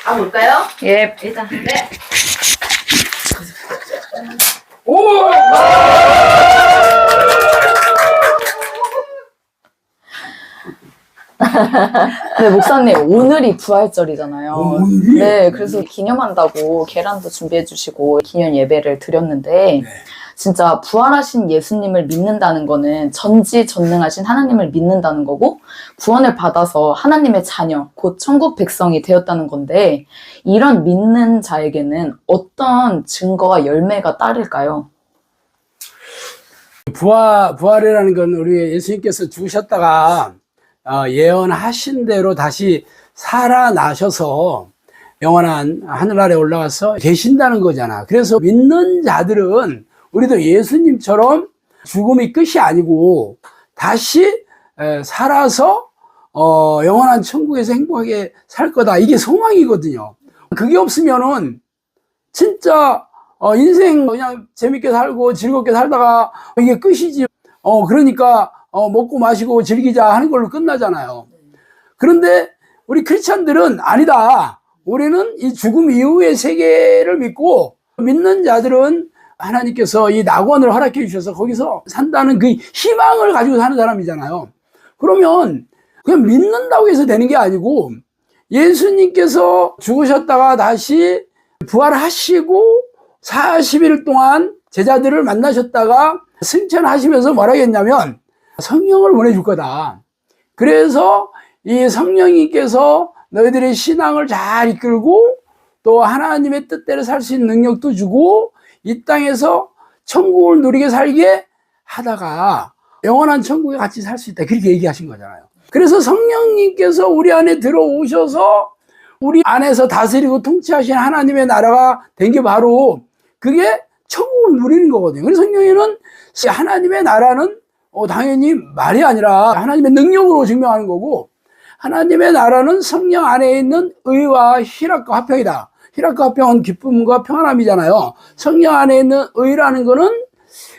가볼까요? 예. 일단 네. 오! 네, 목사님, 오늘이 부활절이잖아요. 오늘이? 네, 그래서 기념한다고 계란도 준비해 주시고 기념 예배를 드렸는데, 네. 진짜 부활하신 예수님을 믿는다는 거는 전지전능하신 하나님을 믿는다는 거고, 구원을 받아서 하나님의 자녀, 곧 천국 백성이 되었다는 건데, 이런 믿는 자에게는 어떤 증거와 열매가 따를까요? 부활이라는 건 우리 예수님께서 죽으셨다가 예언하신 대로 다시 살아나셔서 영원한 하늘나라에 올라가서 계신다는 거잖아. 그래서 믿는 자들은 우리도 예수님처럼 죽음이 끝이 아니고 다시 살아서 영원한 천국에서 행복하게 살 거다. 이게 소망이거든요. 그게 없으면은 진짜 인생 그냥 재밌게 살고 즐겁게 살다가 이게 끝이지. 그러니까 먹고 마시고 즐기자 하는 걸로 끝나잖아요. 그런데 우리 크리스찬들은 아니다. 우리는 이 죽음 이후의 세계를 믿고, 믿는 자들은 하나님께서 이 낙원을 허락해 주셔서 거기서 산다는 그 희망을 가지고 사는 사람이잖아요. 그러면 그냥 믿는다고 해서 되는 게 아니고, 예수님께서 죽으셨다가 다시 부활하시고 40일 동안 제자들을 만나셨다가 승천하시면서 뭐라고 했냐면 성령을 보내줄 거다. 그래서 이 성령님께서 너희들의 신앙을 잘 이끌고 또 하나님의 뜻대로 살 수 있는 능력도 주고 이 땅에서 천국을 누리게 살게 하다가 영원한 천국에 같이 살 수 있다. 그렇게 얘기하신 거잖아요. 그래서 성령님께서 우리 안에 들어오셔서 우리 안에서 다스리고 통치하신 하나님의 나라가 된 게 바로 그게 천국을 누리는 거거든요. 그래서 성경에는 하나님의 나라는 당연히 말이 아니라 하나님의 능력으로 증명하는 거고, 하나님의 나라는 성령 안에 있는 의와 희락과 화평이다. 희락과 화평은 기쁨과 평안함이잖아요. 성령 안에 있는 의라는 거는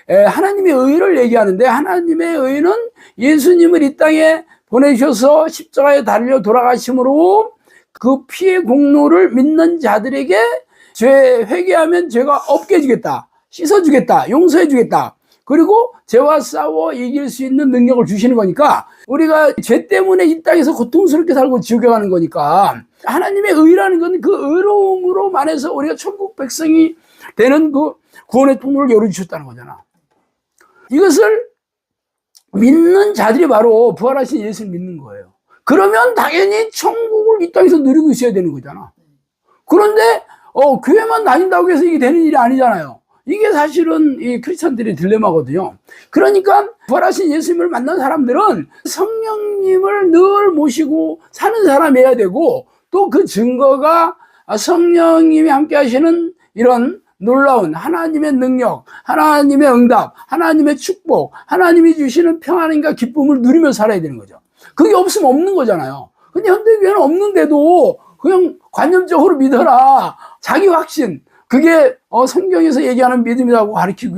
하나님의 의를 얘기하는데, 하나님의 의는 예수님을 이 땅에 보내셔서 십자가에 달려 돌아가심으로 그 피의 공로를 믿는 자들에게 죄 회개하면 죄가 없게 주겠다, 씻어주겠다, 용서해주겠다, 그리고 죄와 싸워 이길 수 있는 능력을 주시는 거니까, 우리가 죄 때문에 이 땅에서 고통스럽게 살고 지옥에 가는 거니까 하나님의 의라는 건 그 의로움으로 만해서 우리가 천국 백성이 되는 그 구원의 통로를 열어주셨다는 거잖아. 이것을 믿는 자들이 바로 부활하신 예수를 믿는 거예요. 그러면 당연히 천국을 이 땅에서 누리고 있어야 되는 거잖아. 그런데 교회만 다닌다고 해서 이게 되는 일이 아니잖아요. 이게 사실은 이 크리스찬들의 딜레마거든요. 그러니까 부활하신 예수님을 만난 사람들은 성령님을 늘 모시고 사는 사람이어야 되고, 또 그 증거가 성령님이 함께 하시는 이런 놀라운 하나님의 능력, 하나님의 응답, 하나님의 축복, 하나님이 주시는 평안과 기쁨을 누리며 살아야 되는 거죠. 그게 없으면 없는 거잖아요. 근데 현대교회는 없는데도 그냥 관념적으로 믿어라, 자기 확신, 그게 성경에서 얘기하는 믿음이라고 가르치고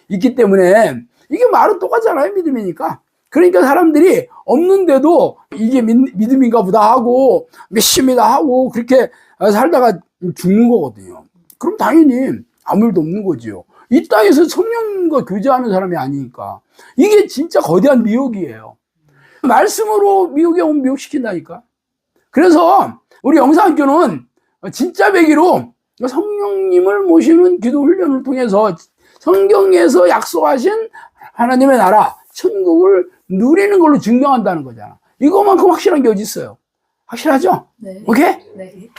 있기 때문에 이게 말은 똑같잖아요. 믿음이니까. 그러니까 사람들이 없는데도 이게 믿음인가 보다 하고 믿습니다 하고 그렇게 살다가 죽는 거거든요. 그럼 당연히 아무 일도 없는 거지요. 이 땅에서 성령과 교제하는 사람이 아니니까. 이게 진짜 거대한 미혹이에요. 말씀으로 미혹에 오면 미혹시킨다니까. 그래서 우리 영상학교는 진짜 배기로 성령님을 모시는 기도 훈련을 통해서 성경에서 약속하신 하나님의 나라, 천국을 누리는 걸로 증명한다는 거잖아. 이거만큼 확실한 게 어디 있어요? 확실하죠? 네. 오케이? 네.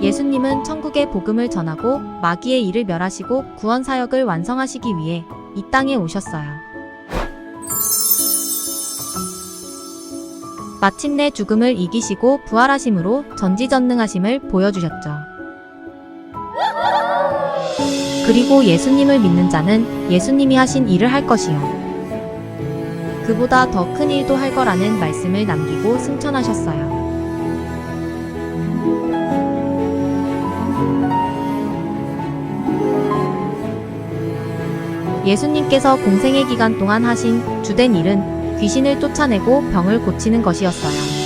예수님은 천국의 복음을 전하고 마귀의 일을 멸하시고 구원 사역을 완성하시기 위해 이 땅에 오셨어요. 마침내 죽음을 이기시고 부활하심으로 전지전능하심을 보여주셨죠. 그리고 예수님을 믿는 자는 예수님이 하신 일을 할 것이요, 그보다 더 큰 일도 할 거라는 말씀을 남기고 승천하셨어요. 예수님께서 공생의 기간 동안 하신 주된 일은 귀신을 쫓아내고 병을 고치는 것이었어요.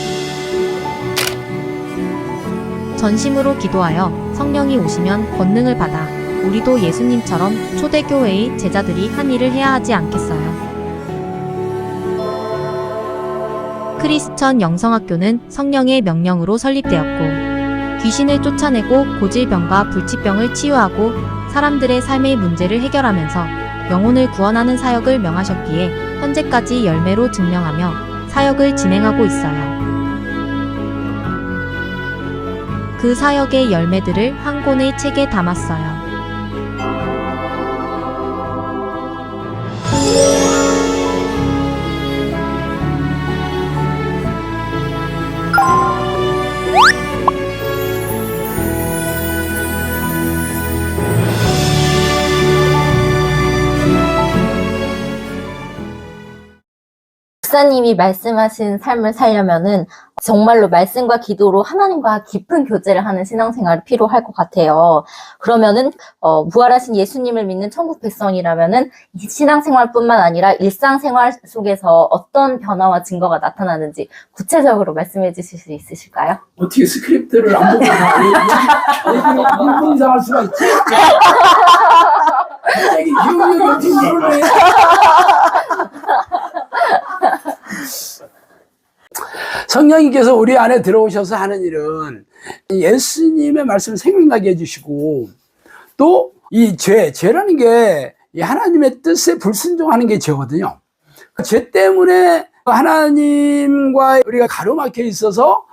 전심으로 기도하여 성령이 오시면 권능을 받아 우리도 예수님처럼 초대교회의 제자들이 한 일을 해야 하지 않겠어요. 크리스천 영성학교는 성령의 명령으로 설립되었고 귀신을 쫓아내고 고질병과 불치병을 치유하고 사람들의 삶의 문제를 해결하면서 영혼을 구원하는 사역을 명하셨기에 현재까지 열매로 증명하며 사역을 진행하고 있어요. 그 사역의 열매들을 한 권의 책에 담았어요. 목사님이 말씀하신 삶을 살려면은 정말로 말씀과 기도로 하나님과 깊은 교제를 하는 신앙생활이 필요할 것 같아요. 그러면은 부활하신 예수님을 믿는 천국 백성이라면은 이 신앙생활뿐만 아니라 일상생활 속에서 어떤 변화와 증거가 나타나는지 구체적으로 말씀해 주실 수 있으실까요? 어떻게 스크립트를 안 보고 이상할 수가 있지? 갑자기 기억력이 어떻게 그러네. 성령님께서 우리 안에 들어오셔서 하는 일은 예수님의 말씀을 생각나게 해주시고 또 이 죄라는 게 하나님의 뜻에 불순종하는 게 죄거든요. 죄 때문에 하나님과 우리가 가로막혀 있어서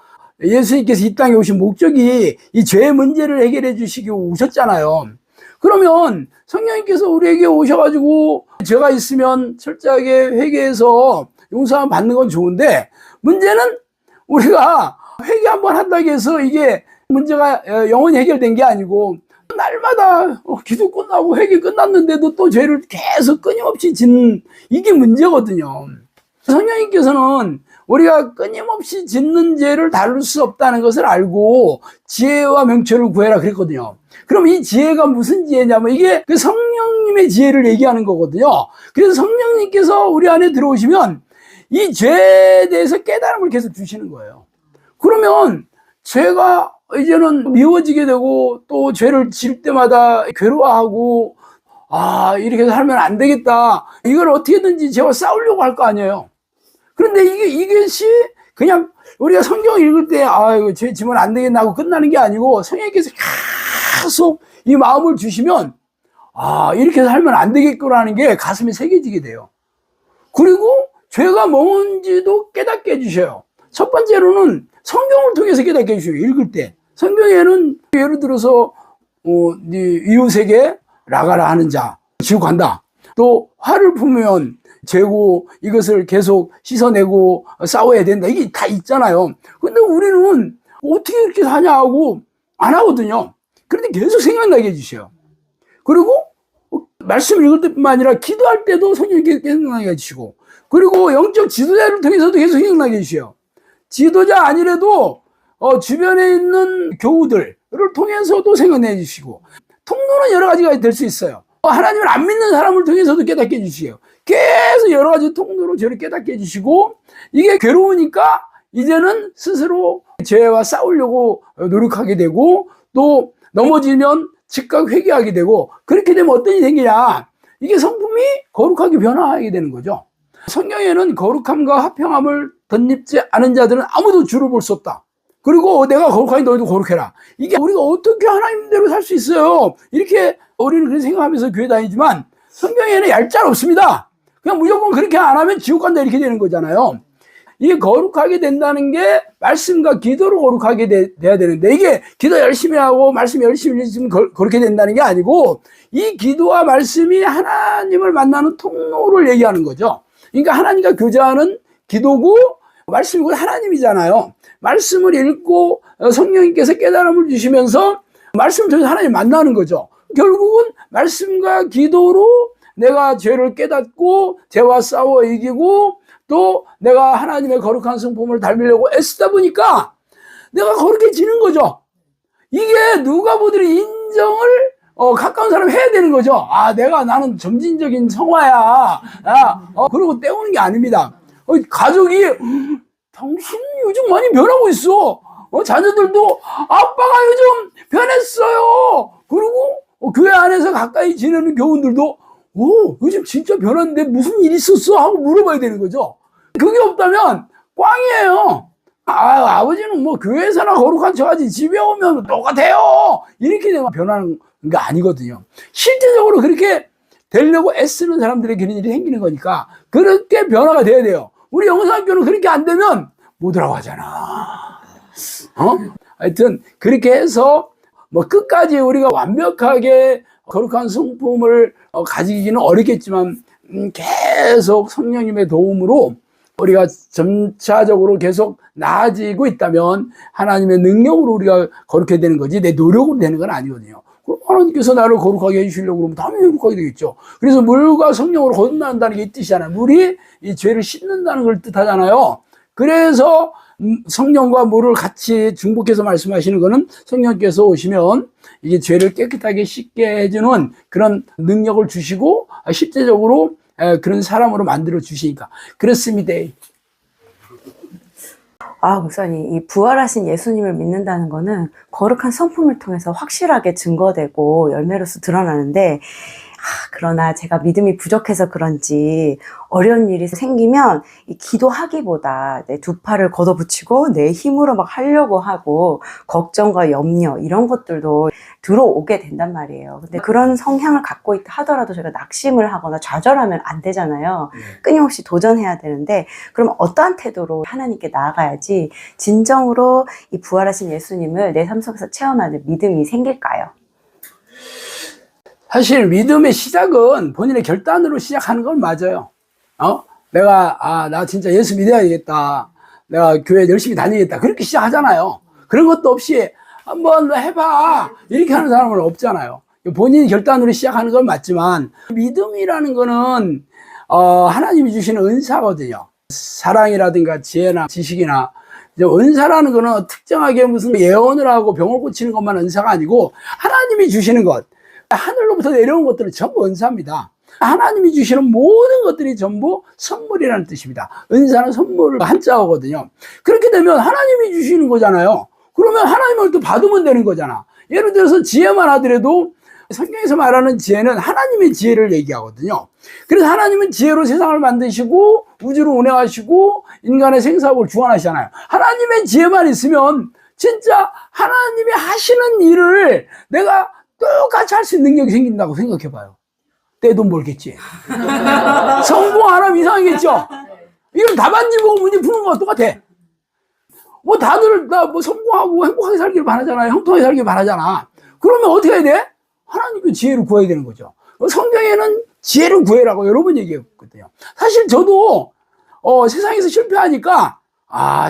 예수님께서 이 땅에 오신 목적이 이 죄의 문제를 해결해 주시기 오셨잖아요. 그러면 성령님께서 우리에게 오셔가지고 죄가 있으면 철저하게 회개해서 용서함 받는 건 좋은데 문제는 우리가 회개 한번 한다고 해서 이게 문제가 영원히 해결된 게 아니고 날마다 기도 끝나고 회개 끝났는데도 또 죄를 계속 끊임없이 짓는 이게 문제거든요. 성령님께서는 우리가 끊임없이 짓는 죄를 다룰 수 없다는 것을 알고 지혜와 명철을 구해라 그랬거든요. 그럼 이 지혜가 무슨 지혜냐면 이게 그 성령님의 지혜를 얘기하는 거거든요. 그래서 성령님께서 우리 안에 들어오시면 이 죄에 대해서 깨달음을 계속 주시는 거예요. 그러면 죄가 이제는 미워지게 되고 또 죄를 지을 때마다 괴로워하고 이렇게 살면 안 되겠다. 이걸 어떻게든지 죄와 싸우려고 할 거 아니에요. 그런데 이것이 그냥 우리가 성경 읽을 때 이거 죄 지면 안 되겠나 하고 끝나는 게 아니고 성령님께서 계속 이 마음을 주시면 이렇게 살면 안 되겠구나라는 게 가슴에 새겨지게 돼요. 그리고 죄가 뭔지도 깨닫게 해주셔요. 첫 번째로는 성경을 통해서 깨닫게 해주셔요. 읽을 때. 성경에는 예를 들어서 네 이웃에게 나가라 하는 자 지옥 간다. 또 화를 품으면 죄고 이것을 계속 씻어내고 싸워야 된다. 이게 다 있잖아요. 근데 우리는 어떻게 이렇게 사냐 하고 안 하거든요. 그런데 계속 생각나게 해주셔요. 그리고 말씀 읽을 때뿐만 아니라 기도할 때도 성령님께서 생각나게 해주시고 그리고 영적 지도자를 통해서도 계속 생각나게 해주셔요. 지도자 아니래도 주변에 있는 교우들을 통해서도 생각내 주시고 통로는 여러 가지가 될 수 있어요. 하나님을 안 믿는 사람을 통해서도 깨닫게 해주시고요. 계속 여러 가지 통로로 저를 깨닫게 해주시고 이게 괴로우니까 이제는 스스로 죄와 싸우려고 노력하게 되고 또 넘어지면 즉각 회개하게 되고 그렇게 되면 어떤 일이 생기냐 이게 성품이 거룩하게 변화하게 되는 거죠. 성경에는 거룩함과 화평함을 덧입지 않은 자들은 아무도 주를 볼 수 없다. 그리고 내가 거룩하니 너희도 거룩해라. 이게 우리가 어떻게 하나님대로 살 수 있어요? 이렇게 우리는 그렇게 생각하면서 교회 다니지만 성경에는 얄짤 없습니다. 그냥 무조건 그렇게 안 하면 지옥 간다 이렇게 되는 거잖아요. 이게 거룩하게 된다는 게 말씀과 기도로 거룩하게 돼야 되는데 이게 기도 열심히 하고 말씀 열심히 읽으면 그렇게 된다는 게 아니고 이 기도와 말씀이 하나님을 만나는 통로를 얘기하는 거죠. 그러니까 하나님과 교제하는 기도고 말씀이고 하나님이잖아요. 말씀을 읽고 성령님께서 깨달음을 주시면서 말씀을 통해서 하나님 만나는 거죠. 결국은 말씀과 기도로 내가 죄를 깨닫고 죄와 싸워 이기고 또 내가 하나님의 거룩한 성품을 닮으려고 애쓰다 보니까 내가 거룩해지는 거죠. 이게 누가 보더니 인정을 가까운 사람이 해야 되는 거죠. 나는 점진적인 성화야. 그러고 때우는 게 아닙니다. 가족이 당신 요즘 많이 변하고 있어. 자녀들도 아빠가 요즘 변했어요. 그리고 교회 안에서 가까이 지내는 교우들도 요즘 진짜 변했는데 무슨 일 있었어? 하고 물어봐야 되는 거죠. 그게 없다면 꽝이에요. 아버지는 뭐 교회에서나 거룩한 척하지 집에 오면 똑같아요. 이렇게 되면 변하는 게 아니거든요. 실제적으로 그렇게 되려고 애쓰는 사람들에게 그런 일이 생기는 거니까 그렇게 변화가 돼야 돼요. 우리 영상학교는 그렇게 안 되면 못 오라고 하잖아. 하여튼 그렇게 해서 뭐 끝까지 우리가 완벽하게 거룩한 성품을 가지기는 어렵겠지만 계속 성령님의 도움으로 우리가 점차적으로 계속 나아지고 있다면 하나님의 능력으로 우리가 거룩해야 되는 거지 내 노력으로 되는 건 아니거든요. 그럼 하나님께서 나를 거룩하게 해주시려고 그러면 당연히 거룩하게 되겠죠. 그래서 물과 성령으로 거듭난다는 게 이 뜻이잖아요. 물이 이 죄를 씻는다는 걸 뜻하잖아요. 그래서 성령과 물을 같이 중복해서 말씀하시는 거는 성령께서 오시면 이게 죄를 깨끗하게 씻게 해주는 그런 능력을 주시고 실제적으로 그런 사람으로 만들어 주시니까 그렇습니다. 목사님, 이 부활하신 예수님을 믿는다는 거는 거룩한 성품을 통해서 확실하게 증거되고 열매로서 드러나는데, 그러나 제가 믿음이 부족해서 그런지 어려운 일이 생기면 이 기도하기보다 내 두 팔을 걷어붙이고 내 힘으로 막 하려고 하고 걱정과 염려 이런 것들도 들어오게 된단 말이에요. 근데 그런 성향을 갖고 있다 하더라도 제가 낙심을 하거나 좌절하면 안 되잖아요. 끊임없이 도전해야 되는데 그럼 어떠한 태도로 하나님께 나아가야지 진정으로 이 부활하신 예수님을 내 삶 속에서 체험하는 믿음이 생길까요? 사실 믿음의 시작은 본인의 결단으로 시작하는 건 맞아요. 나 진짜 예수 믿어야 되겠다. 내가 교회 열심히 다니겠다. 그렇게 시작하잖아요. 그런 것도 없이 한번 해봐. 이렇게 하는 사람은 없잖아요. 본인이 결단으로 시작하는 건 맞지만 믿음이라는 거는 하나님이 주시는 은사거든요. 사랑이라든가 지혜나 지식이나 은사라는 거는 특정하게 무슨 예언을 하고 병을 고치는 것만 은사가 아니고 하나님이 주시는 것, 하늘로부터 내려온 것들은 전부 은사입니다. 하나님이 주시는 모든 것들이 전부 선물이라는 뜻입니다. 은사는 선물을 한자어거든요. 그렇게 되면 하나님이 주시는 거잖아요. 그러면 하나님을 또 받으면 되는 거잖아. 예를 들어서 지혜만 하더라도 성경에서 말하는 지혜는 하나님의 지혜를 얘기하거든요. 그래서 하나님은 지혜로 세상을 만드시고 우주를 운행하시고 인간의 생사복을 주관하시잖아요. 하나님의 지혜만 있으면 진짜 하나님이 하시는 일을 내가 똑같이 할 수 있는 능력이 생긴다고 생각해봐요. 내 돈 벌겠지. 성공 안 하면 이상하겠죠. 이건 답안지 보고 문제 푸는 거와 똑같아. 뭐 다들 성공하고 행복하게 살기를 바라잖아요. 형통하게 살기를 바라잖아. 그러면 어떻게 해야 돼? 하나님께 지혜를 구해야 되는 거죠. 성경에는 지혜를 구해라고 여러 번 얘기했거든요. 사실 저도 세상에서 실패하니까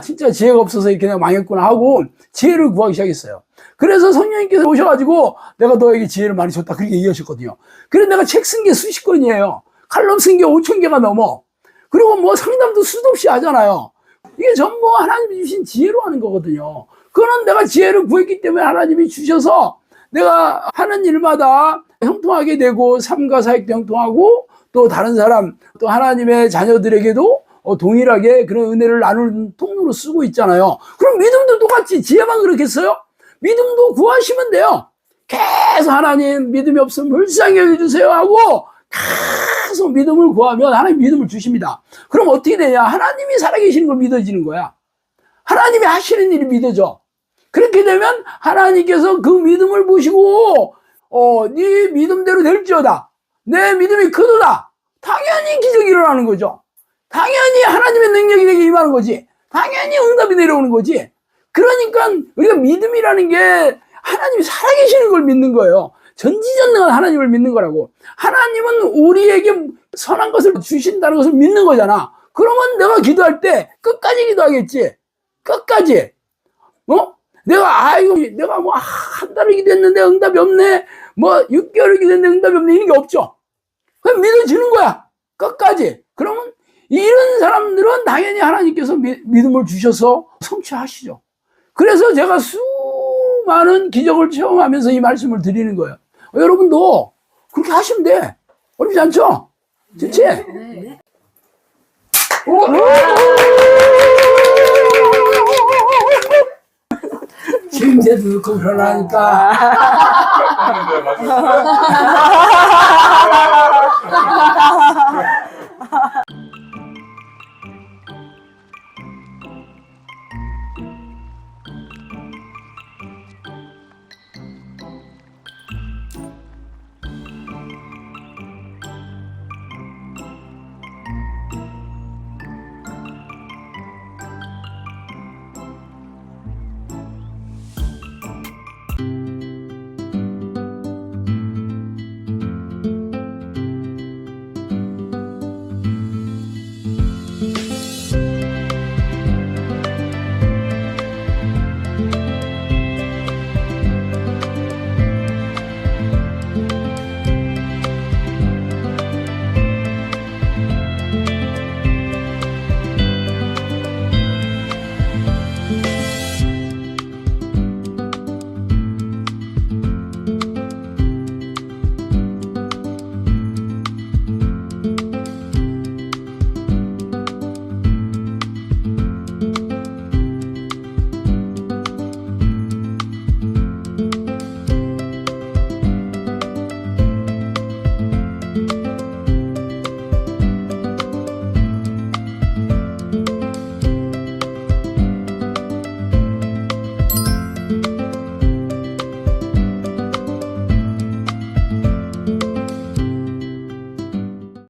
진짜 지혜가 없어서 이렇게 내가 망했구나 하고 지혜를 구하기 시작했어요. 그래서 성령님께서 오셔가지고 내가 너에게 지혜를 많이 줬다 그렇게 얘기하셨거든요. 그래서 내가 책 쓴 게 수십 권이에요. 칼럼 쓴 게 5,000개가 넘어. 그리고 뭐 상담도 수도 없이 하잖아요. 이게 전부 하나님이 주신 지혜로 하는 거거든요. 그거는 내가 지혜를 구했기 때문에 하나님이 주셔서 내가 하는 일마다 형통하게 되고 삶과 사역도 형통하고 또 다른 사람 또 하나님의 자녀들에게도 동일하게 그런 은혜를 나누는 통로로 쓰고 있잖아요. 그럼 믿음도 똑같이 지혜만 그렇겠어요? 믿음도 구하시면 돼요. 계속 하나님 믿음이 없으면 불쌍히 여겨주세요 하고 계속 믿음을 구하면 하나님 믿음을 주십니다. 그럼 어떻게 되냐? 하나님이 살아계시는 걸 믿어지는 거야. 하나님이 하시는 일이 믿어져. 그렇게 되면 하나님께서 그 믿음을 보시고 네 믿음대로 될지어다. 내 믿음이 크도다. 당연히 기적이 일어나는 거죠. 당연히 하나님의 능력이 내게 임하는 거지. 당연히 응답이 내려오는 거지. 그러니까 우리가 믿음이라는 게 하나님이 살아계시는 걸 믿는 거예요. 전지전능한 하나님을 믿는 거라고. 하나님은 우리에게 선한 것을 주신다는 것을 믿는 거잖아. 그러면 내가 기도할 때 끝까지 기도하겠지. 끝까지. 내가 뭐 한 달을 기도했는데 응답이 없네. 뭐 6개월을 기도했는데 응답이 없네. 이런 게 없죠. 그냥 믿어지는 거야. 끝까지. 그러면 이런 사람들은 당연히 하나님께서 믿음을 주셔서 성취하시죠. 그래서 제가 수많은 기적을 체험하면서 이 말씀을 드리는 거예요. 여러분도 그렇게 하시면 돼. 어렵지 않죠? 좋지? 네. 지금새도 넣고 그러라니까. 맞아.